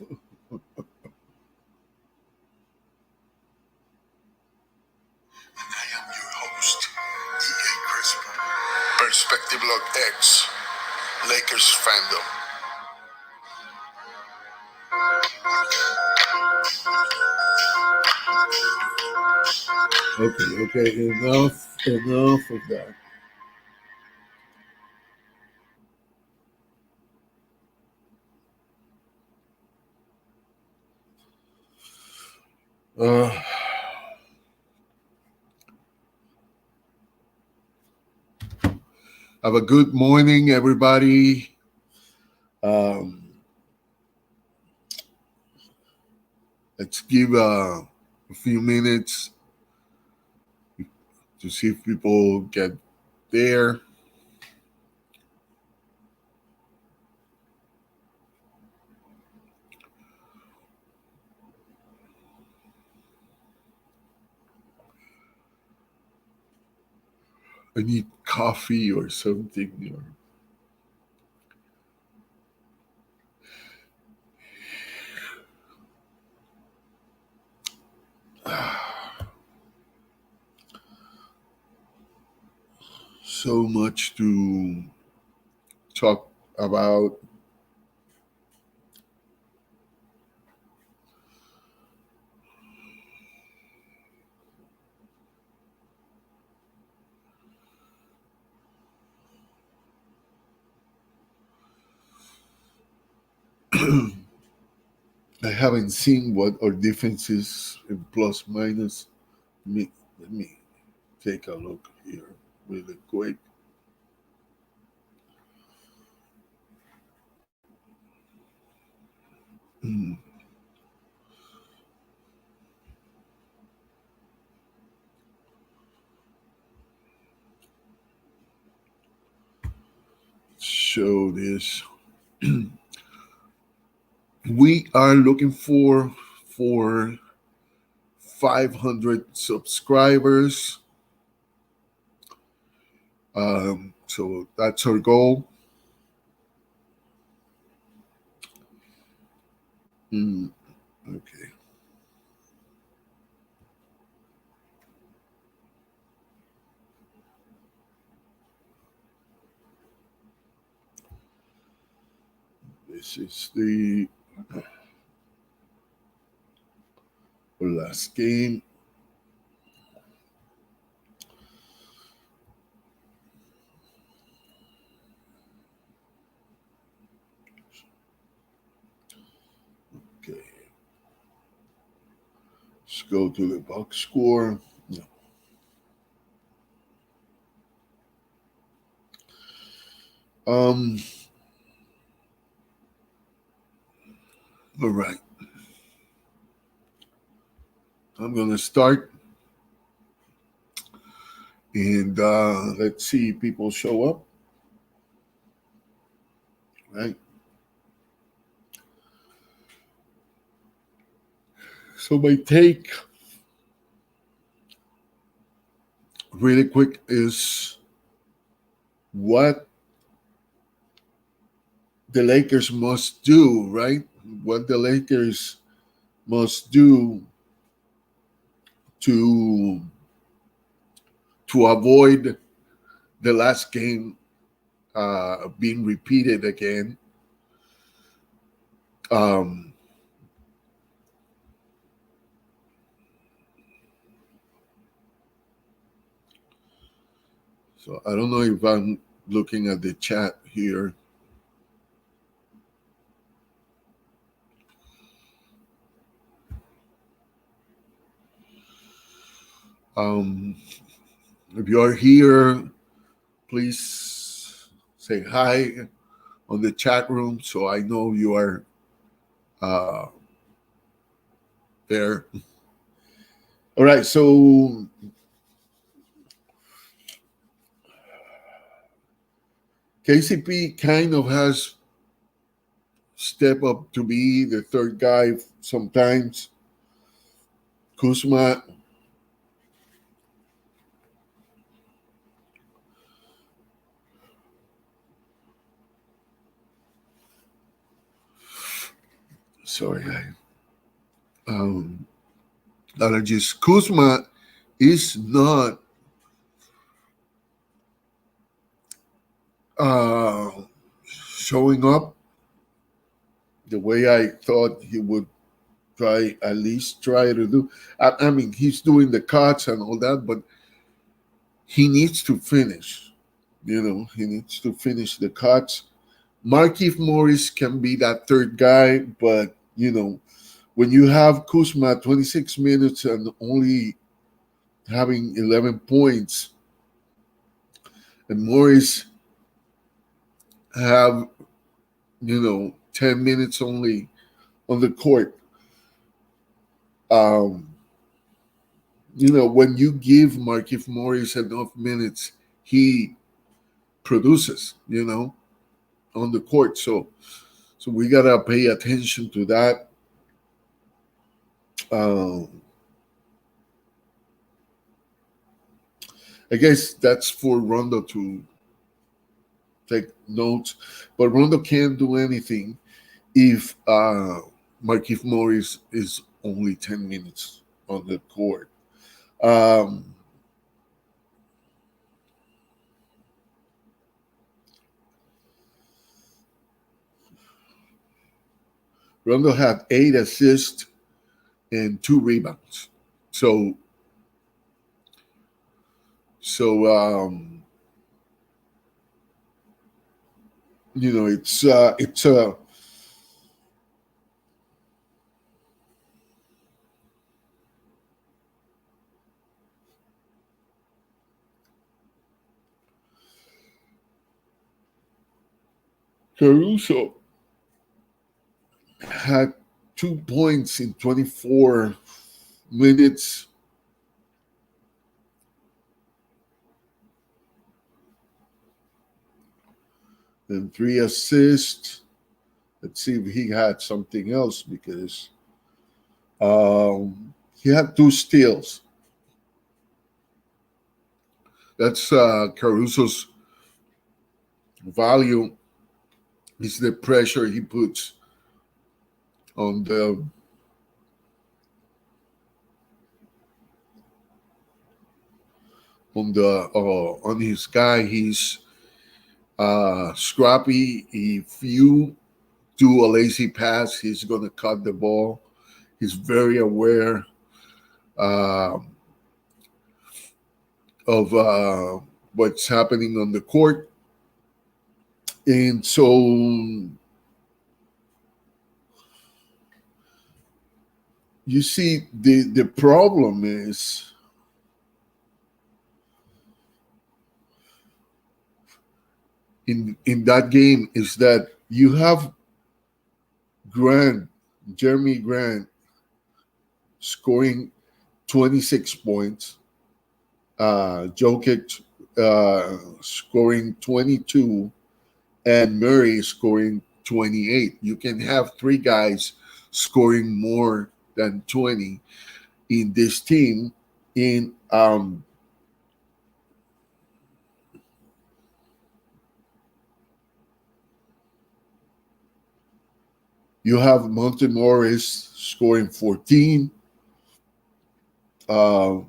I am your host, EA Crisp, Perspective Log X, Lakers-fandom. Okay, enough of that. Uh, have a good morning, everybody. Um, let's give a few minutes to see if people get there. I need coffee or something. So much to talk about. I haven't seen what our difference is in plus minus. Let me take a look here really quick. Mm, Show this. We are looking for 500 subscribers. So that's our goal. Mm, okay. This is the last game. Okay. Let's go to the box score. No. Um. All right. I'm gonna start, and let's see people show up. Right. So my take, really quick, is what the Lakers must do. Right. What the Lakers must do to avoid the last game being repeated again. Um, so I don't know if I'm looking at the chat here. Um, if you are here, please say hi on the chat room so I know you are uh, there. All right, so KCP kind of has stepped up to be the third guy sometimes. Kuzma, Sorry, allergies. Kuzma is not uh, showing up the way I thought he would try to do. I mean, he's doing the cuts and all that, but he needs to finish. He needs to finish the cuts. Markieff Morris can be that third guy, but when you have Kuzma 26 minutes and only having 11 points, and Morris have 10 minutes only on the court. When you give Markieff Morris enough minutes, he produces, on the court. So we gotta pay attention to that. I guess that's for Rondo to take notes, but Rondo can't do anything if Markieff Morris is only 10 minutes on the court. Um, Rondo had 8 assists and 2 rebounds. So it's Caruso had 2 points in 24 minutes. And 3 assists. Let's see if he had something else because he had 2 steals. That's Caruso's value is the pressure he puts on the on his guy. He's scrappy. If you do a lazy pass, he's gonna cut the ball. He's very aware of what's happening on the court, and so you see the problem is in that game is that you have Jeremy Grant scoring 26 points, Jokic scoring 22, and Murray scoring 28. You can have 3 guys scoring more than 20 in this team. You have Monte Morris scoring 14. Oh,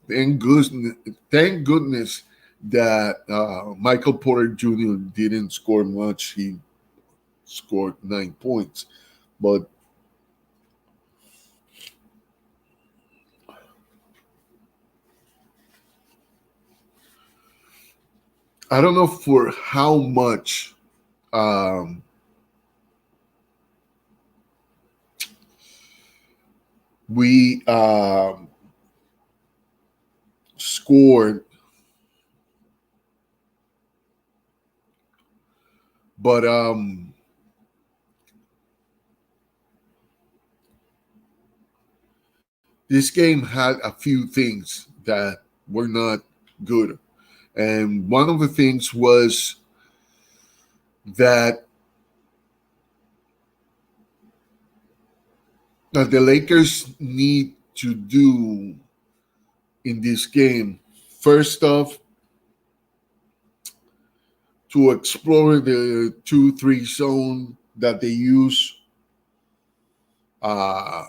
thank goodness that Michael Porter Jr. didn't score much. He scored 9 points, but I don't know for how much we scored, but this game had a few things that were not good. And one of the things was that the Lakers need to do in this game, first off, to explore the 2-3 zone that they use, uh,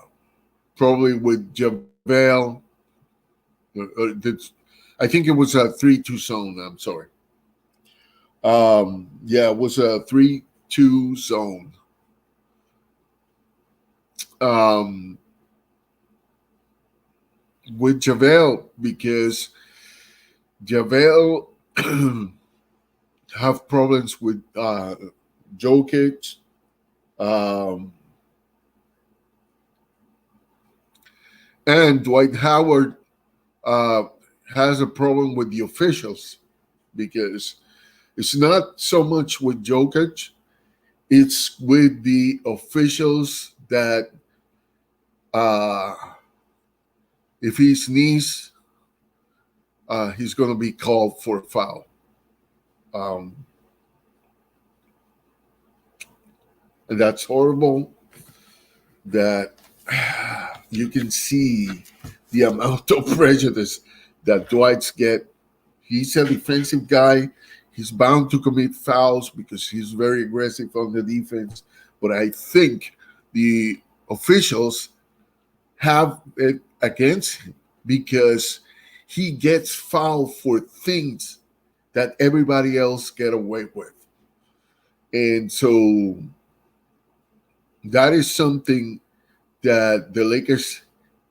probably with Javel. I think it was a 3-2 zone. I'm sorry. Yeah, it was a 3-2 zone. Um, with Javel, because Javel have problems with Jokic. Um, and Dwight Howard uh, has a problem with the officials because it's not so much with Jokic, it's with the officials that uh, if he sneezes, he's going to be called for a foul. Um, and that's horrible that you can see the amount of prejudice that Dwight's get. He's a defensive guy. He's bound to commit fouls because he's very aggressive on the defense. But I think the officials have it against him because he gets fouled for things that everybody else get away with. And so that is something that the Lakers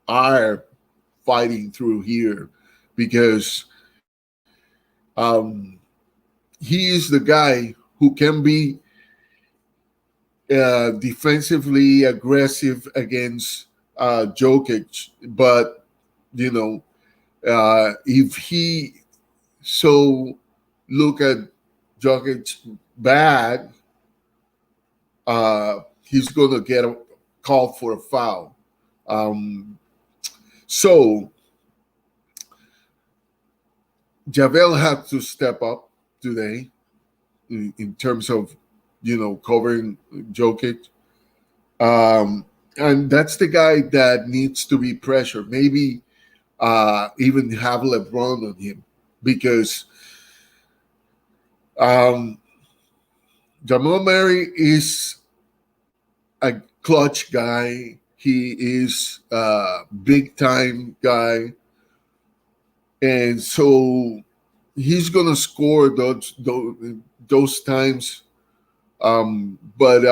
are fighting through here because he is the guy who can be defensively aggressive against Jokic, but you know, if he so look at Jokic bad, he's gonna get a call for a foul. Um, so Javel had to step up today in terms of covering Jokic. And that's the guy that needs to be pressured. Maybe even have LeBron on him because Jamal Murray is a clutch guy. He is a big time guy, and so he's gonna score those times. But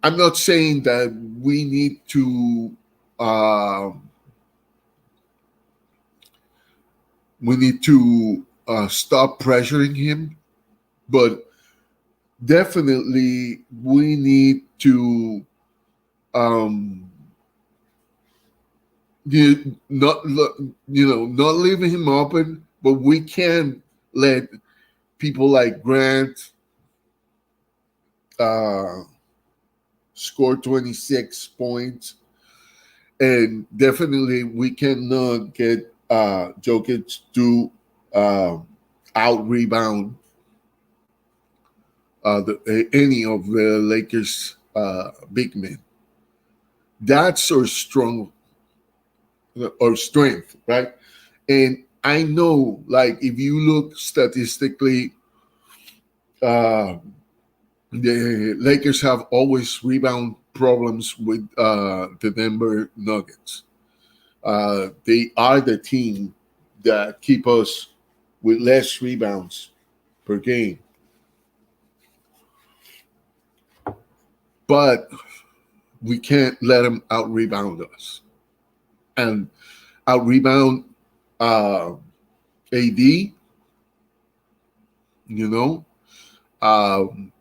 I'm not saying that we need to stop pressuring him, but definitely we need to not not leaving him open, but we can't let people like Grant uh, score 26 points, and definitely we cannot get Jokic to out rebound any of the Lakers big men. That's our strength, right? And I know, like, if you look statistically, uh, the Lakers have always rebound problems with the Denver Nuggets. They are the team that keep us with less rebounds per game. But we can't let them out rebound us. And out rebound AD, you know, um,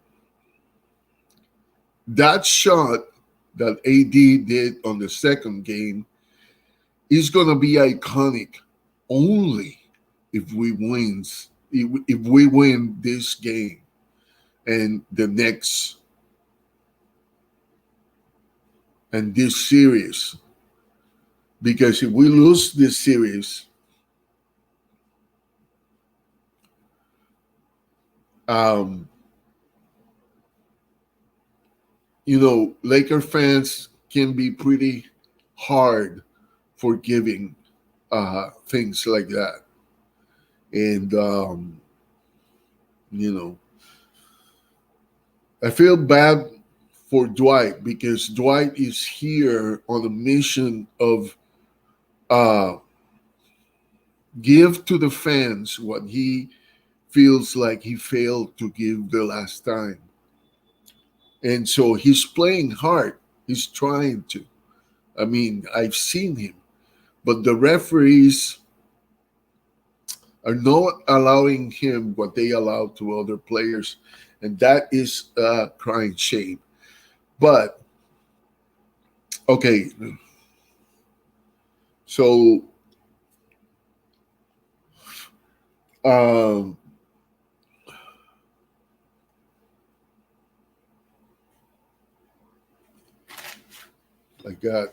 that shot that AD did on the second game is going to be iconic only if we win this game and the next and this series. Because if we lose this series, um, Laker fans can be pretty hard forgiving things like that. And You know, I feel bad for Dwight because Dwight is here on a mission of uh, give to the fans what he feels like he failed to give the last time. And so he's playing hard. He's trying to. I mean, I've seen him, but the referees are not allowing him what they allow to other players, and that is a crying shame. But okay, so um, I got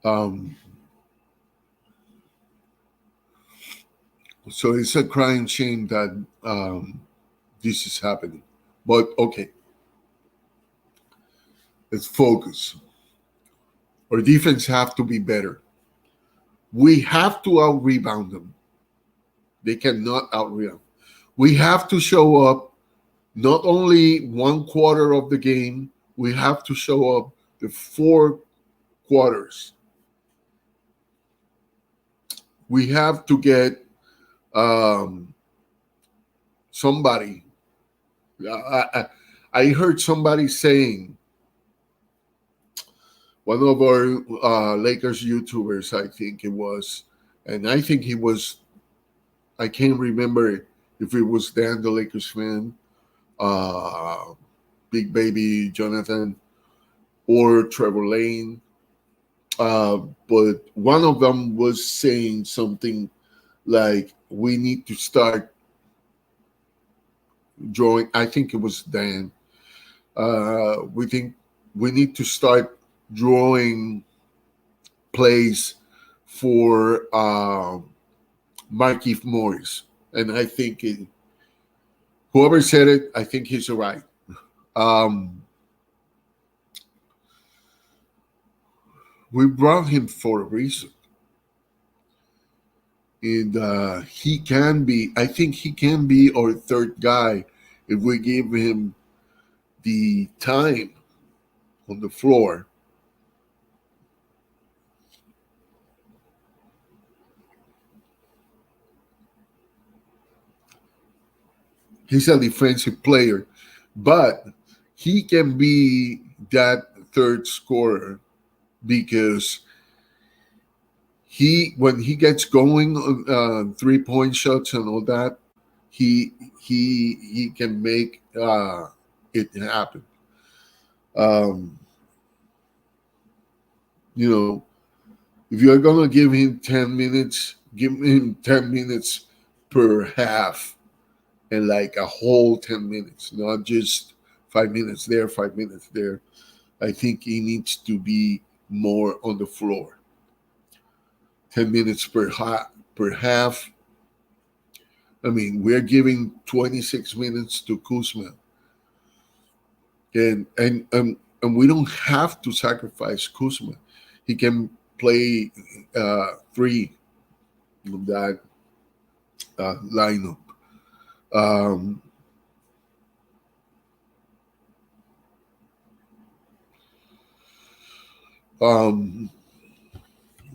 um, so it's a crying shame that this is happening. But okay, let's focus. Our defense have to be better. We have to out rebound them. They cannot out rebound. We have to show up not only one quarter of the game, we have to show up the 4 quarters. We have to get um, somebody. I heard somebody saying, one of our Lakers YouTubers, I think it was, and I think he was, I can't remember if it was Dan, the Lakers fan, uh, Big Baby Jonathan, or Trevor Lane. But one of them was saying something like, we need to start drawing. I think it was Dan. We think we need to start drawing plays for Markieff Morris. And I think whoever said it, I think he's right. Um, we brought him for a reason. And he can be, I think he can be our third guy if we give him the time on the floor. He's a defensive player, but he can be that third scorer because when he gets going on 3-point shots and all that, he he can make it happen. Um, you know, if you're gonna give him 10 minutes, give him 10 minutes per half, and like a whole 10 minutes, not just 5 minutes there, 5 minutes there. I think he needs to be more on the floor. 10 minutes per half. I mean, we're giving 26 minutes to Kuzma, and we don't have to sacrifice Kuzma. He can play three of that lineup. Um, um,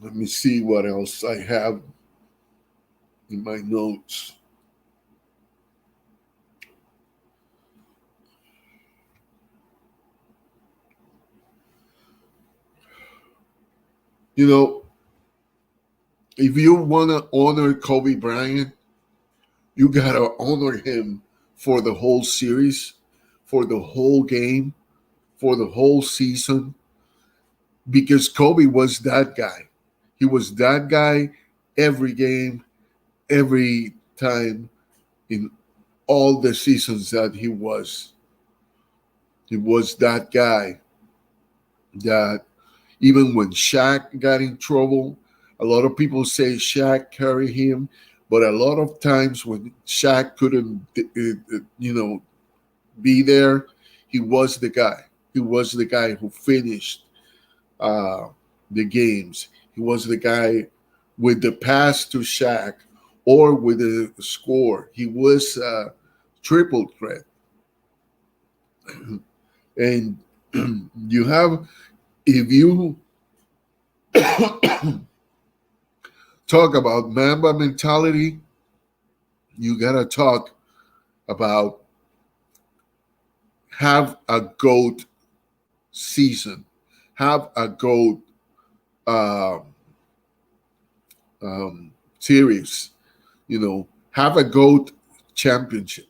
Let me see what else I have in my notes. You know, if you want to honor Kobe Bryant, you got to honor him for the whole series, for the whole game, for the whole season, because Kobe was that guy. He was that guy every game, every time, in all the seasons that he was. He was that guy that even when Shaq got in trouble, A lot of people say Shaq carried him, but a lot of times when Shaq couldn't, be there, he was the guy. He was the guy who finished uh, the games. He was the guy with the pass to Shaq or with the score. He was a triple threat. And you have, if you talk about Mamba mentality, you got to talk about have a GOAT season, have a GOAT uh, series, have a GOAT championship.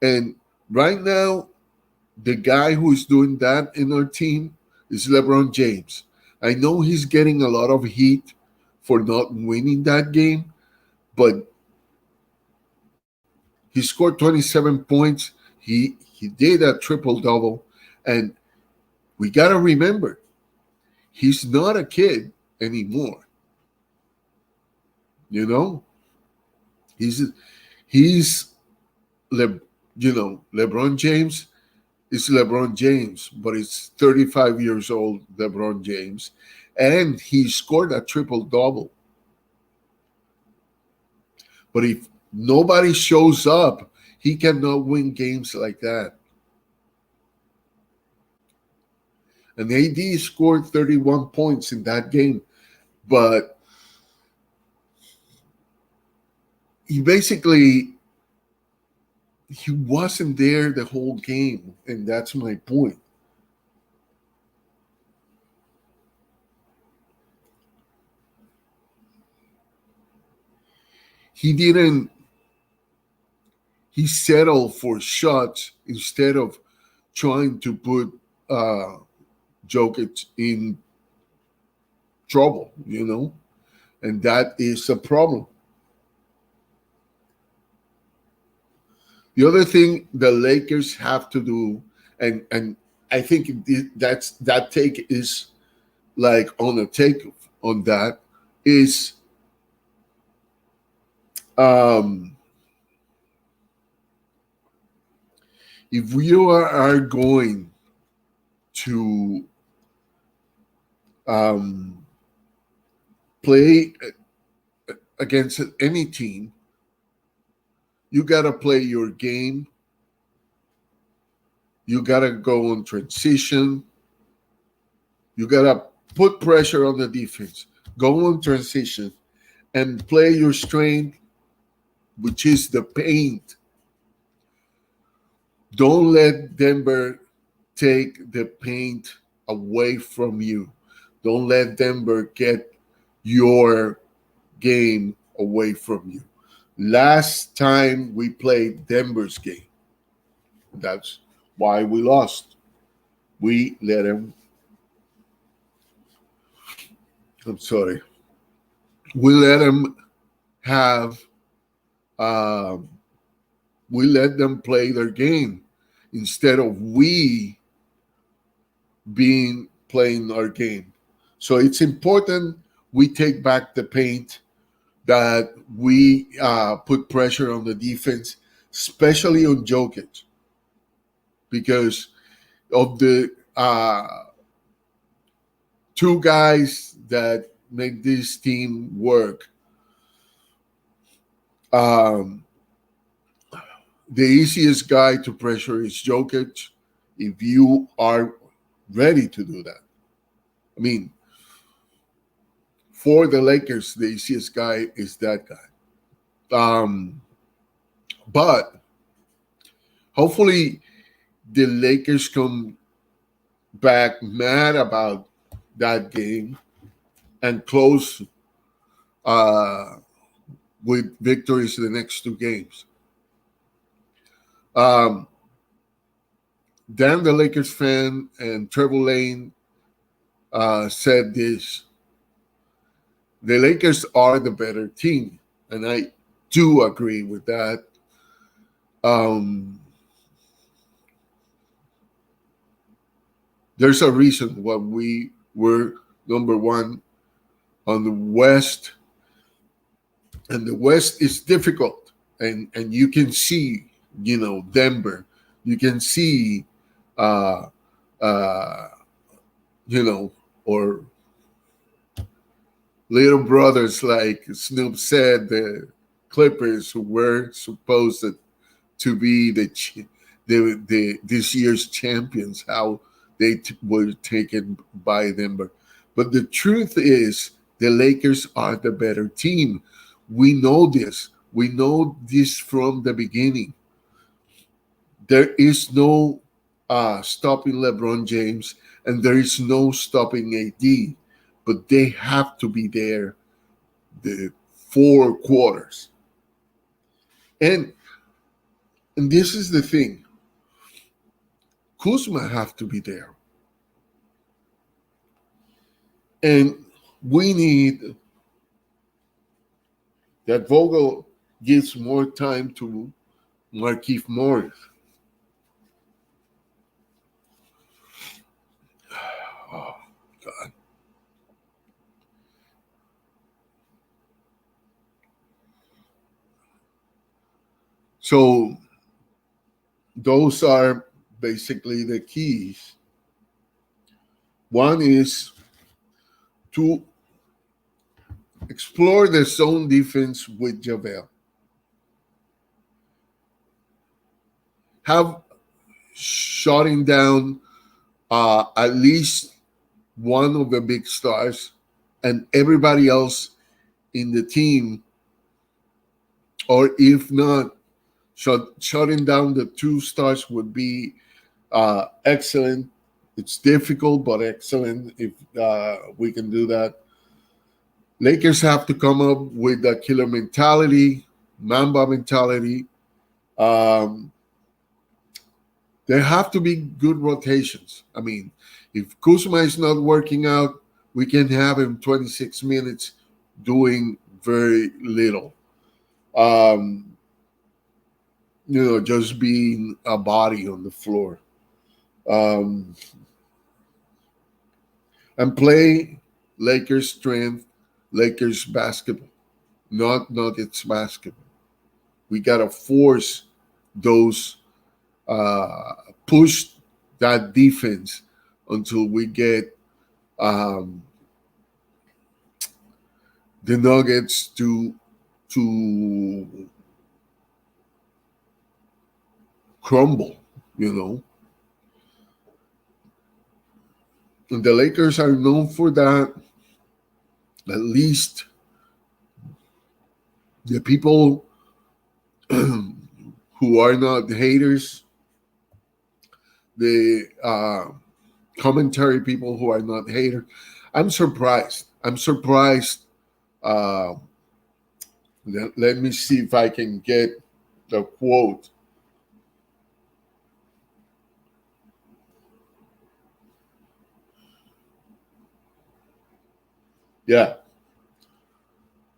And right now, the guy who is doing that in our team is LeBron James. I know he's getting a lot of heat for not winning that game, but he scored 27 points. He did a triple double, and we gotta remember he's not a kid anymore. You know, he's he's Le, LeBron James is LeBron James, but it's 35 years old LeBron James, and he scored a triple double. But if nobody shows up, he cannot win games like that. And AD scored 31 points in that game, but he wasn't there the whole game, and that's my point. He didn't. He settled for shots instead of trying to put Jokic in trouble, and that is a problem. The other thing the Lakers have to do, and I think that take is like on a take on that is um, if we are going to play against any team, you got to play your game. You got to go on transition. You got to put pressure on the defense. Go on transition and play your strength, which is the paint. Don't let Denver take the paint away from you. Don't let Denver get your game away from you. Last time we played Denver's game, that's why we lost. We let them, I'm sorry, we let them have, um, we let them play their game instead of we being playing our game. So it's important we take back the paint, that we put pressure on the defense, especially on Jokic, because of the two guys that make this team work. Um, the easiest guy to pressure is Jokic if you are ready to do that. I mean, for the Lakers, the easiest guy is that guy. But hopefully the Lakers come back mad about that game and close uh, with victories in the next two games. Um, Dan, the Lakers fan, and Trevor Lane said this: the Lakers are the better team, and I do agree with that. Um, there's a reason why we were number one on the West, and the West is difficult, and you can see, Denver, you can see, uh, uh, or little brothers like Snoop said, the Clippers, who were supposed to be the this year's champions, how they were taken by Denver. But the truth is, the Lakers are the better team. We know this. We know this from the beginning. There is no stopping LeBron James, and there is no stopping AD. But they have to be there the 4 quarters. And this is the thing. Kuzma have to be there. And we need that Vogel gives more time to Markieff Morris. Oh, God. So those are basically the keys. One is to explore the zone defense with Javel. Have shutting down at least one of the big stars, and everybody else in the team, or if not, shutting down the 2 stars would be excellent. It's difficult, but excellent if we can do that. Lakers have to come up with a killer mentality, Mamba mentality. Um, there have to be good rotations. I mean, if Kuzma is not working out, we can have him 26 minutes doing very little. Um, just being a body on the floor. Um, and play Lakers strength, Lakers basketball, not Nuggets basketball. We gotta force those, push that defense until we get the Nuggets to crumble. And the Lakers are known for that. At least the people who are not haters, the commentary people who are not haters. I'm surprised. I'm surprised. Uh, let me see if I can get the quote. Yeah.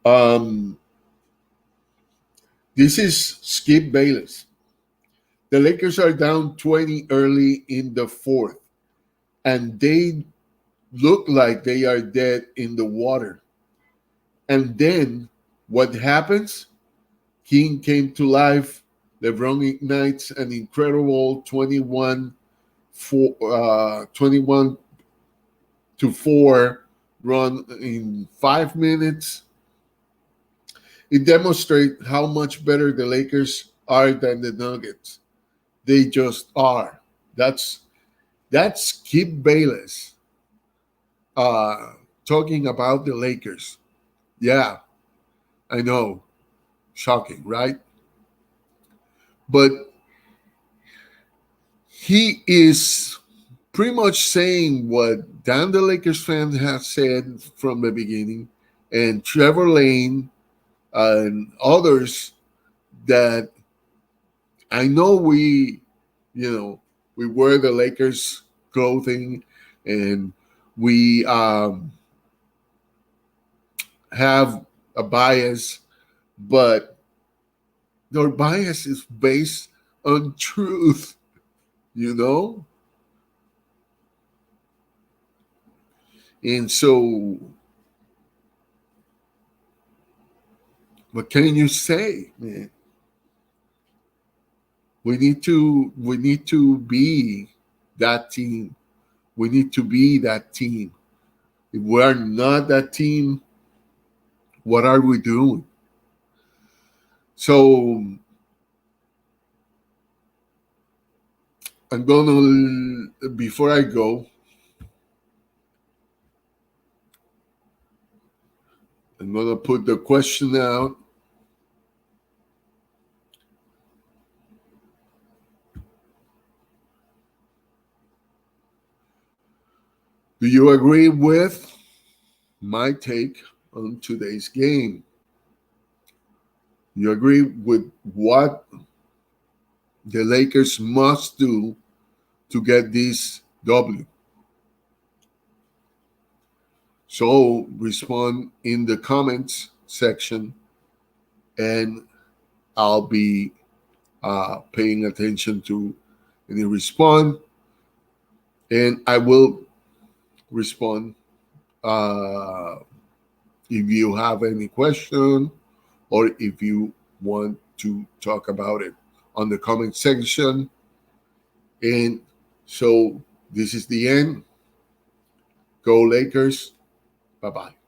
Um, this is Skip Bayless. The Lakers are down 20 early in the fourth, and they look like they are dead in the water. And then what happens? King came to life. LeBron ignites an incredible 21 to 4 run in 5 minutes. It demonstrates how much better the Lakers are than the Nuggets. They just are. That's Skip Bayless talking about the Lakers. Yeah, I know. Shocking, right? But he is pretty much saying what Dan the Lakers fan has said from the beginning, and Trevor Lane and others, that I know we wear the Lakers clothing, and we have a bias, but our bias is based on truth, you know? And so What can you say, man? We need to be that team. We need to be that team. If we are not that team, what are we doing? So I'm gonna, before I go, I'm gonna put the question out. Do you agree with my take on today's game? You agree with what the Lakers must do to get this W? So respond in the comments section, and I'll be paying attention to any response, and I will respond uh, if you have any question or if you want to talk about it on the comment section. And so this is the end. Go Lakers. Bye bye.